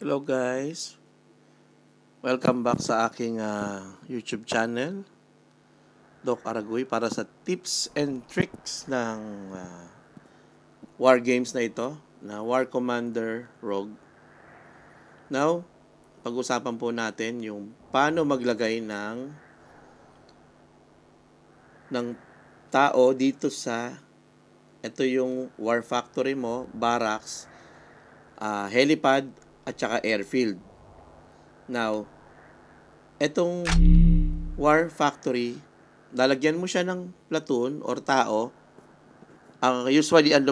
Hello guys, welcome back sa aking YouTube channel, Doc Aragoy, para sa tips and tricks ng war games na ito, na War Commander Rogue. Now, pag-usapan po natin yung paano maglagay ng tao dito sa, ito yung war factory mo, barracks, helipad, at saka airfield. Now, etong war factory, lalagyan mo siya ng platoon or tao. Usually, ang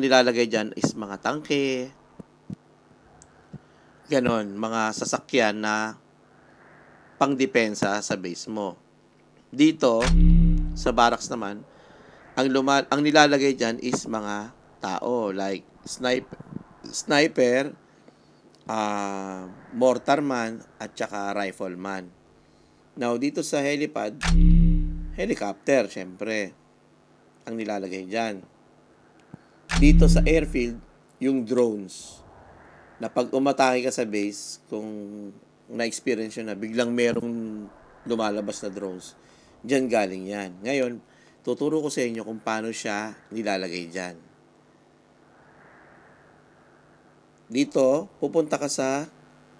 nilalagay dyan is mga tangke, ganon, mga sasakyan na pangdepensa sa base mo. Dito, sa barracks naman, ang nilalagay dyan is mga tao, like sniper, mortarman, at saka rifleman. Now, dito sa helipad, helicopter, syempre, ang nilalagay dyan. Dito sa airfield, yung drones, na pag umatake ka sa base, kung na-experience yun na, biglang merong lumalabas na drones, dyan galing yan. Ngayon, tuturo ko sa inyo kung paano siya nilalagay dyan. Dito, pupunta ka sa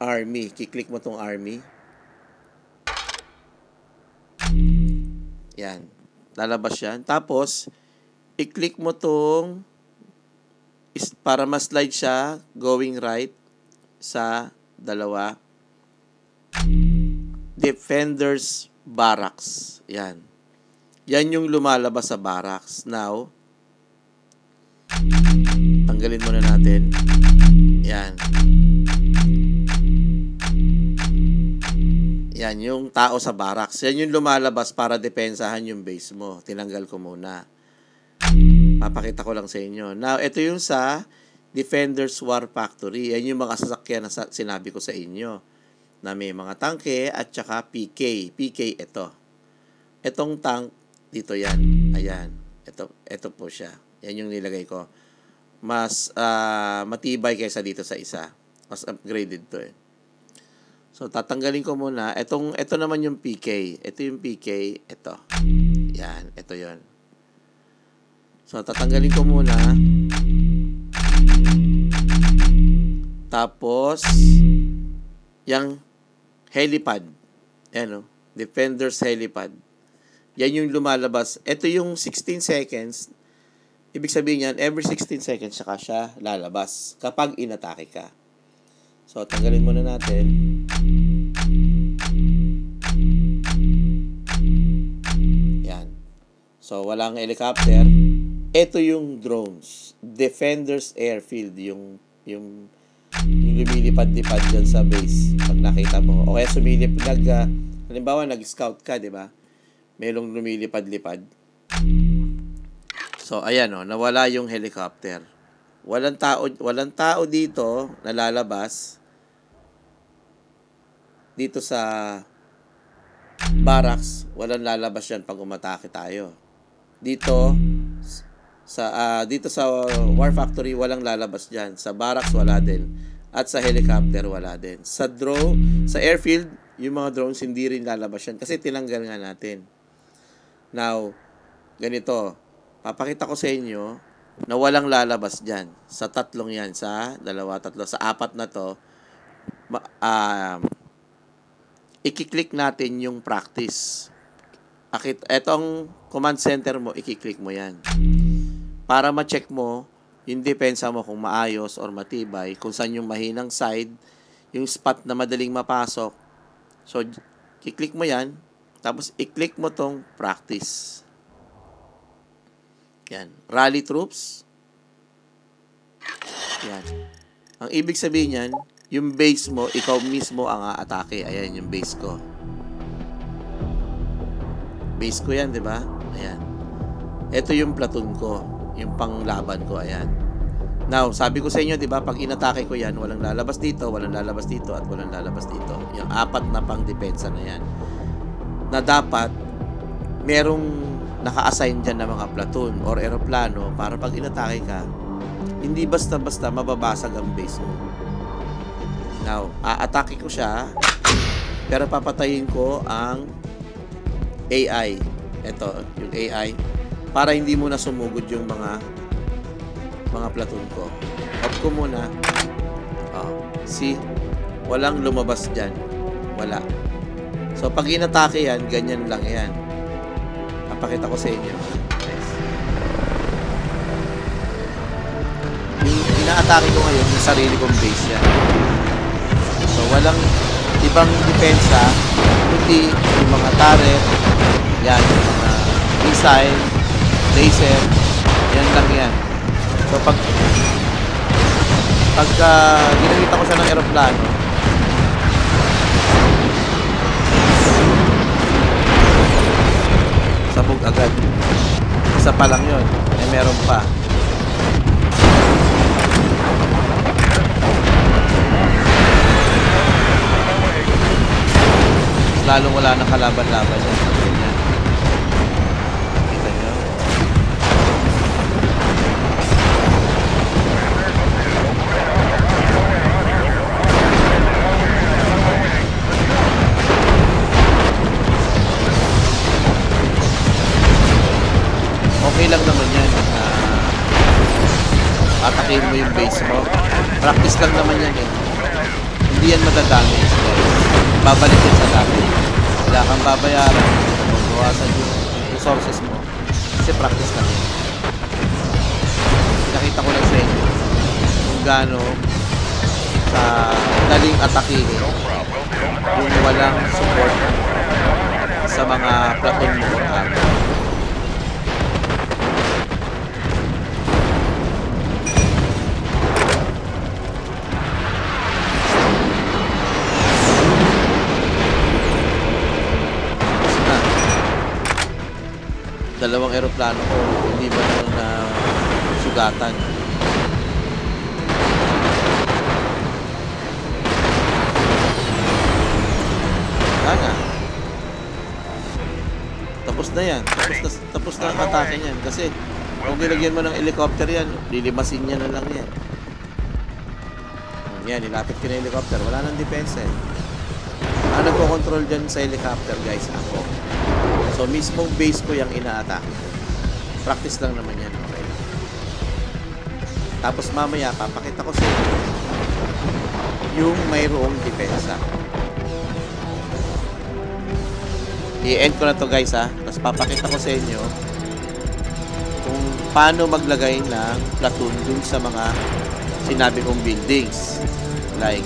army. Kiklik mo tong army. Yan. Lalabas yan. Tapos, i-click mo tong para ma-slide siya going right sa dalawa. Defenders Barracks. Yan. Yan yung lumalabas sa barracks. Now, tanggalin muna natin. Yan. Yan, yung tao sa barracks. Yan yung lumalabas para depensahan yung base mo. Tinanggal ko muna. Papakita ko lang sa inyo. Now, ito yung sa Defenders War Factory. Yan yung mga sasakyan na sinabi ko sa inyo. Na may mga tangke at saka PK. PK ito. Itong tank, dito yan. Ayan. Ito po siya. Yan yung nilagay ko. Mas matibay kaysa dito sa isa. Mas upgraded to eh. So, tatanggalin ko muna. Ito naman yung PK. Ito yung PK. Ito. Yan. Ito yon. So, tatanggalin ko muna. Tapos, yung helipad. Yan o. Defenders helipad. Yan yung lumalabas. Ito yung 16 seconds. Ibig sabihin yan, every 16 seconds saka siya lalabas kapag inatake ka. So, tanggalin muna natin. Yan. So, walang helicopter. Ito yung drones. Defenders Airfield. Yung lumilipad-lipad dyan sa base. Pag nakita mo. O kaya halimbawa, nag-scout ka, di ba? Merong lumilipad-lipad. So, ayan o, nawala yung helicopter. Walang tao dito na lalabas. Dito sa barracks, walang lalabas yan pag umatake tayo. Dito sa War Factory, walang lalabas dyan. Sa barracks, wala din. At sa helicopter, wala din. Sa airfield, yung mga drones, hindi rin lalabas yan. Kasi tinanggal nga natin. Now, ganito. Papakita ko sa inyo na walang lalabas dyan. Sa tatlong yan. Sa dalawa, tatlo. Sa apat na to, i-click natin yung practice. Etong command center mo, i-click mo yan. Para ma-check mo yung depensa mo kung maayos or matibay, kung saan yung mahinang side, yung spot na madaling mapasok. So, i-click mo yan. Tapos, i-click mo tong practice. Yan. Rally troops. Yan. Ang ibig sabihin yan, yung base mo, ikaw mismo ang aatake. Ayan, yung base ko. Base ko yan, di ba? Ayan. Ito yung platoon ko. Yung panglaban ko. Ayan. Now, sabi ko sa inyo, di ba, pag inatake ko yan, walang lalabas dito, walang lalabas dito, at walang lalabas dito. Yung apat na pang depensa na yan. Na dapat, merong naka-assign dyan ng mga platoon or aeroplano para pag inatake ka, hindi basta-basta mababasag ang base mo. Now, a-atake ko siya, pero papatayin ko ang AI. Ito, yung AI. Para hindi muna sumugod yung mga platoon ko. Off ko muna. See? Walang lumabas dyan. Wala. So, pag inatake yan, ganyan lang yan. Papakita ko sa inyo. Yes. Yung inaatake ko ngayon, yung sarili kong base yan. So, walang ibang depensa, kundi yung mga turret, yan, yung mga missile, laser, yan lang yan. So, pagka ginamita ko siya ng aeroplano, sabog agad. Isa pa lang yun. Meron pa. Lalong wala nang kalaban-laban yan. Kita nyo? Okay lang naman yan. Atakin mo yung base mo. Practice lang naman yan eh. Hindi yan madadamage guys. Babalik yan sa dami. Wala kang babayaran. Bawasan yung resources mo. Kasi practice lang yan. Nakita ko lang sa inyo kung gaano sa daling atakihin yung walang support sa mga platoon mo. Dalawang eroplano ko, hindi ba na sugatan? Sana. Tapos na yan. Tapos na ang atake niyan. Kasi kung nilagyan mo ng helicopter yan, lilimasin niya na lang yan. Yan, nilapit ko na helicopter. Wala nang depensa eh. Ang nagko-control dyan sa helicopter guys, ako. So, mismong base ko yung ina-attack. Practice lang naman yan. Okay. Tapos mamaya, papakita ko sa inyo yung mayroong depensa. I-end ko na to guys ha. Tapos papakita ko sa inyo kung paano maglagay ng platoon dun sa mga sinabi kong buildings. Like,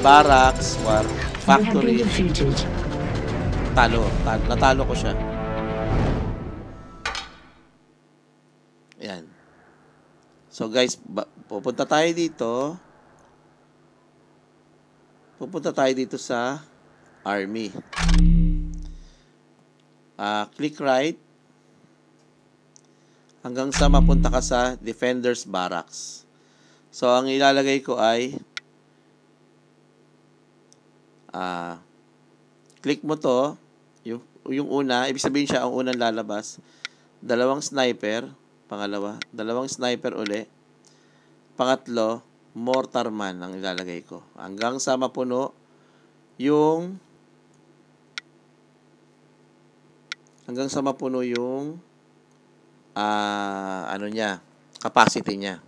barracks, war factory. Natalo ko siya. Ayan. So guys, pupunta tayo dito. Pupunta tayo dito sa army. Click right. Hanggang sa mapunta ka sa defenders barracks. So ang ilalagay ko ay click mo to. Yung una, ibig sabihin siya ang unang lalabas. Dalawang sniper, pangalawa, dalawang sniper uli. Pangatlo, mortarman ang ilalagay ko. Hanggang sa mapuno yung ano niya, capacity niya.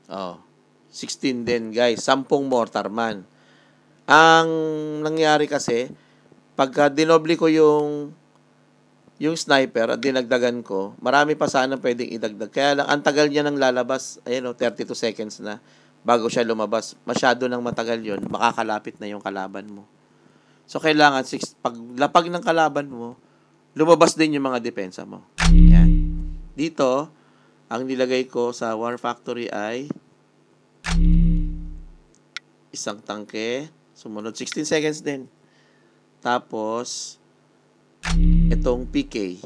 Oh, 16 din guys, 10 mortarman. Ang nangyari kasi, pagka dinoble ko yung sniper at dinagdagan ko, marami pa sana pwedeng idagdag. Kaya lang, ang tagal niya nang lalabas, ayun 32 seconds na, bago siya lumabas. Masyado nang matagal yon, makakalapit na yung kalaban mo. So, kailangan, pag lapag ng kalaban mo, lumabas din yung mga depensa mo. Yan. Dito, ang nilagay ko sa War Factory ay isang tangke. Sumunod 16 seconds din. Tapos itong PK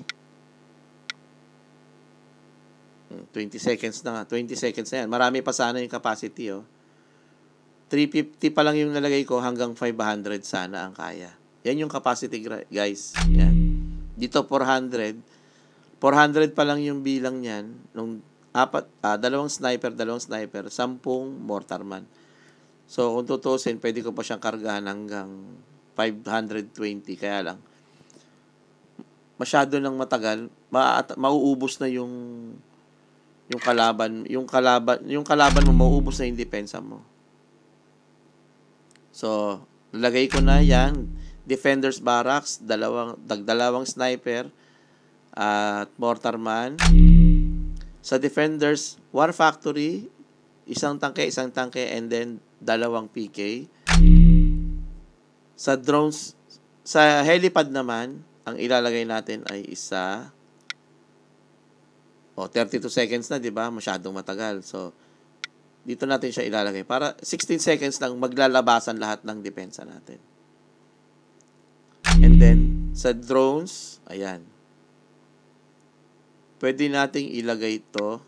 20 seconds na nga. 20 seconds na yan. Marami pa sana yung capacity 350 pa lang yung nalagay ko, hanggang 500 sana ang kaya. Yan yung capacity guys. Yan. Dito 400. 400 pa lang yung bilang niyan nung dalawang sniper, 10 mortarman. So, kung tutusin, pwede ko pa siyang kargahan hanggang 520. Kaya lang, masyado nang matagal, mauubos na yung kalaban mo, mauubos na yung depensa mo. So, nilagay ko na yan. Defender's Barracks, dalawang sniper at mortarman. Sa Defender's War Factory, isang tangke, and then dalawang PK. Sa drones, sa helipad naman, ang ilalagay natin ay isa. 32 seconds na, di ba? Masyadong matagal. So, dito natin siya ilalagay. Para 16 seconds lang maglalabasan lahat ng depensa natin. And then, sa drones, ayan. Pwede nating ilagay ito.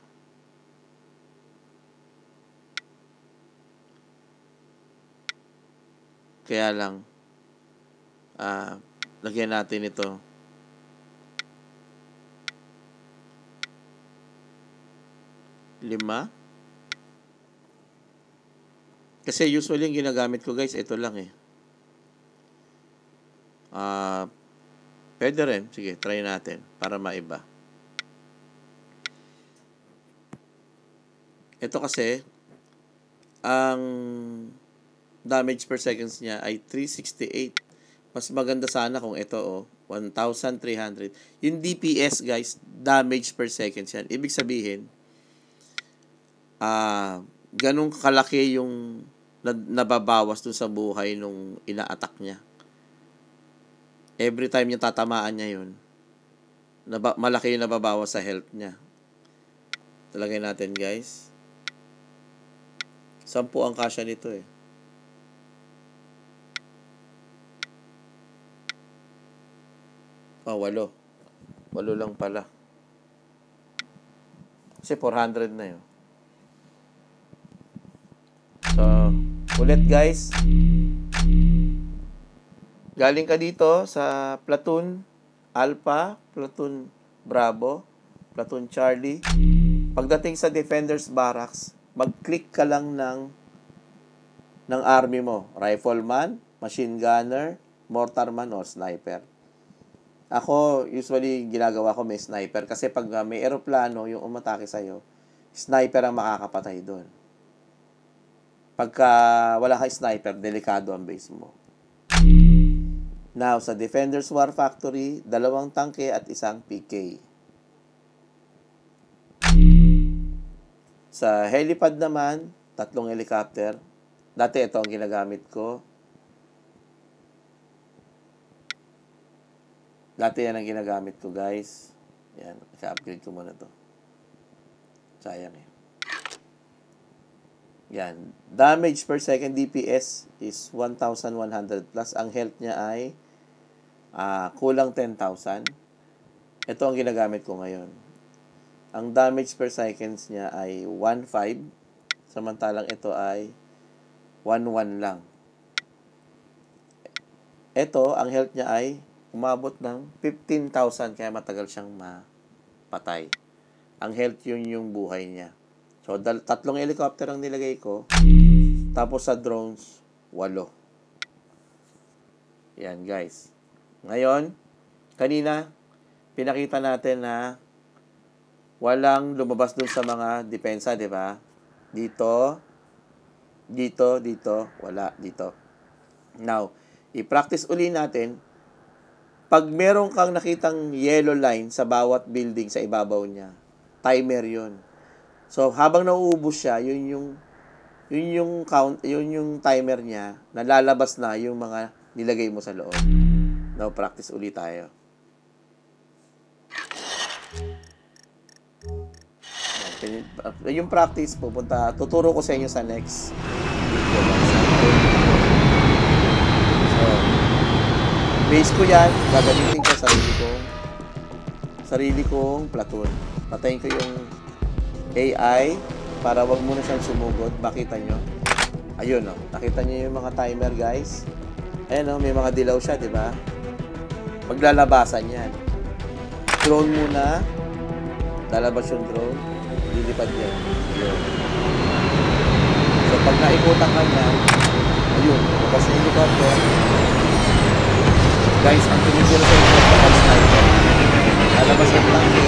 Kaya lang, lagyan natin ito. Lima. Kasi usually yung ginagamit ko guys, ito lang eh. Pwede rin. Sige, try natin para maiba. Ito kasi, ang damage per seconds niya ay 368. Mas maganda sana kung ito 1,300. Yung DPS guys, damage per seconds yan. Ibig sabihin, ganun kalaki yung nababawas dun sa buhay nung ina-attack niya. Every time niya tatamaan niya yun, malaki yung nababawas sa health niya. Talagay natin guys. 10 ang kasya nito eh. Oh, 8. 8 lang pala. Kasi 400 na yun. So, ulit guys. Galing ka dito sa Platoon Alpha, Platoon Bravo, Platoon Charlie. Pagdating sa Defender's Barracks, mag-click ka lang ng army mo. Rifleman, machine gunner, mortarman, or sniper. Ako, usually, ginagawa ko may sniper. Kasi pag may eroplano, yung umatake sa'yo, sniper ang makakapatay doon. Pagka wala kang sniper, delikado ang base mo. Now, sa Defender's War Factory, 2 tangke at 1 PK. Sa helipad naman, 3 helicopter. Dati ito ang ginagamit ko. Dati yan ang ginagamit ko, guys. Yan, i-upgrade ko muna to. Sayang eh. Yan. Damage per second DPS is 1,100 plus. Ang health niya ay kulang 10,000. Ito ang ginagamit ko ngayon. Ang damage per seconds niya ay 1,500. Samantalang ito ay 1,100 lang. Ito, ang health niya ay umabot ng 15,000 kaya matagal siyang mapatay. Ang health yun yung buhay niya. So, 3 helicopter ang nilagay ko. Tapos sa drones, 8. Yan, guys. Ngayon, kanina, pinakita natin na walang lumabas dun sa mga depensa, di ba? Dito, wala, dito. Now, i-practice uli natin. Pag meron kang nakitang yellow line sa bawat building sa ibabaw niya, timer yun. So, habang nauubos siya, yun yung timer niya, nalalabas na yung mga nilagay mo sa loob. Now, practice ulit tayo. Yung practice, tuturo ko sa inyo sa next video. So, base ko yan, gagamitin ko sarili kong platoon. Patayin ko yung AI para wag muna siyang sumugod. Makita nyo. Ayun, no. Nakita nyo yung mga timer, guys. Ayan, no. May mga dilaw siya, di ba? Maglalabasan yan. Drone muna. Lalabas yung drone. Lilipad yan. Yun. So, pag naikutan ka na, ayun, lumabas na yung helicopter. Guys, ang tumigil sa inyo kapag sniper. Lalabas yung tanke.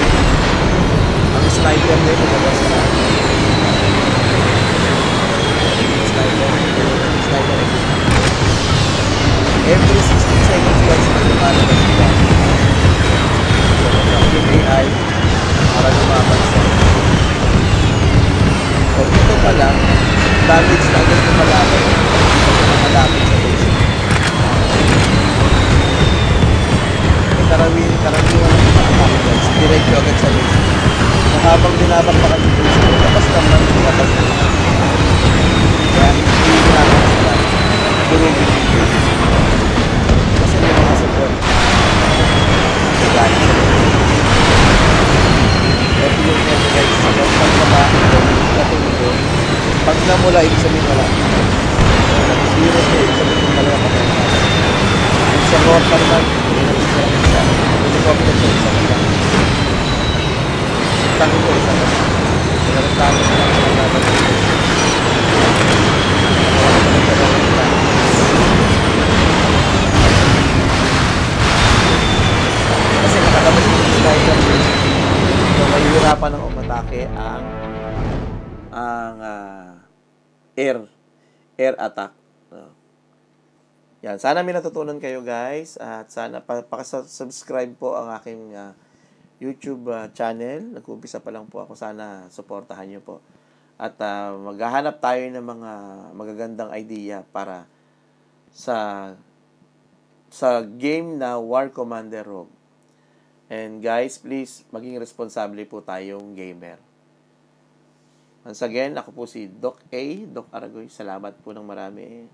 Ang sniper din, lumabas na. Sniper. Every 16 seconds guys, may lumalabas sila. So, yung AI, para lumabansa. So, ito pa lang, damage na agad yung malapit. Malapit sa base. Karamihan ang mga guys, diretso agad sa base. So, habang binabampakan yung base, labas naman. Kaya, hindi ginagawa sila. Durugin yung base. Kasi may mga support. Galing sa base. Ito yung ito guys, hanggang pagkabaki ko, pag namula, ibig sabihin wala. Zero to, ibig sabihin wala ka pa. Sa north naman, helicopter sa isa nila. Tango ko isa nila. Pinagtalo ko lang sa laban dito. Kasi nakakabas yung sniper. So, mahihirapan ng umatake ang air attack. Yan, sana may natutunan kayo guys at sana subscribe po ang aking YouTube channel. Nag-uumpisa pa lang po ako, sana suportahan niyo po. At maghahanap tayo ng mga magagandang idea para sa game na War Commander Rogue. And guys, please maging responsable po tayong gamer. Once again, ako po si Doc Aragoy. Salamat po ng marami.